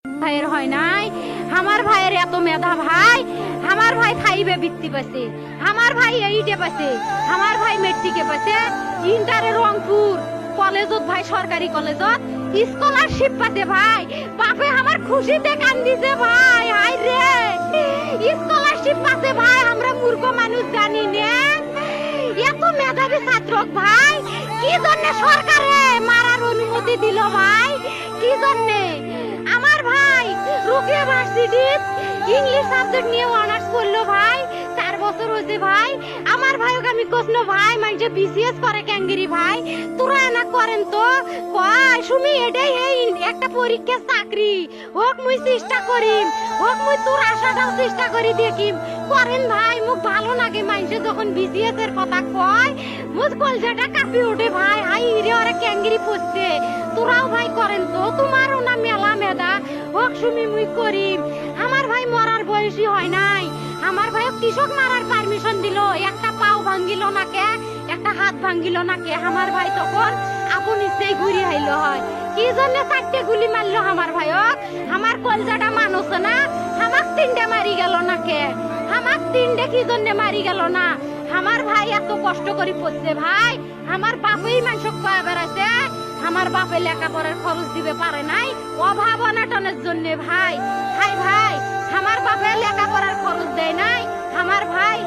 ভাইয়ের হয় নাই, আমার ভাইয়ের এত মেধা ভাই, আমার ভাই ফাইভে বৃত্তি পাইছে, আমার ভাই এইটে পাইছে, আমার ভাই মেট্রিকে পাইছে, ইন্টারে রংপুর কলেজত ভাই সরকারি কলেজত স্কলারশিপ পাতে ভাই, বাপে আমার খুশিতে কান্দিছে ভাই, হাই রে স্কলারশিপ পাতে ভাই, আমরা মূর্খ মানুষ জানি না এত মেধাবী ছাত্র ভাই, কি জন্য সরকারে মারার অনুমতি দিল ভাই, কি জন্য? আমার ভাই রুকিয়া ভার্সিটি ইংলিশ সাবজেক্ট নিয়ে অনার্স করলো ভাই, 4 বছর হয়েছে ভাই। আমার ভাইকে আমি কইনো ভাই মানে বিসিএস করে ক্যাঙ্গেরি ভাই, তোরা না করেন তো কয় সুমি এটাই এই একটা পরীক্ষা চাকরি হোক, মুই চেষ্টা করিম, হোক মুই তোর আশাটাও চেষ্টা করি দেখিম, করেন ভাই। মুখ ভালো লাগে মানুষে যখন বিসিএস এর কথা কয়, মুখ কলজাটা কাঁপি ওঠে ভাই, হাই রে ওরা ক্যাঙ্গেরি পড়ছে, তোরাও ভাই করেন তো, তোমারও না মেলা মেধা, হোক সুমি মুই করিম। আমার ভাই মরার বয়সী হয় নাই, আমার ভাই কৃষক মারার পারমিশন দিল, একটা পাও ভাঙ্গিল না কে, একটা হাত ভাঙ্গিল না কে, আমার ভাই তখন আপন ইচ্ছেই ঘুরি আইল হয়, কি জন্য 4টে গুলি মারলো আমার ভাইক, আমার কলজাটা মানুষ না, আমাক 3টে মারি গেল না কে, আমাক 3টে কি জন্য মারি গেল না? আমার ভাই এত কষ্ট করে পড়ছে ভাই, আমার বাপই মানুষ কয়া বেড়াইছে, আমার বাপে লেখাপড়ার খরচ দিবে পারে নাই, অভাব অনাটনের জন্য ভাই, ভাই ভাই আমার বাপে লেখাপড়ার খরচ দেয় নাই, আমার ভাই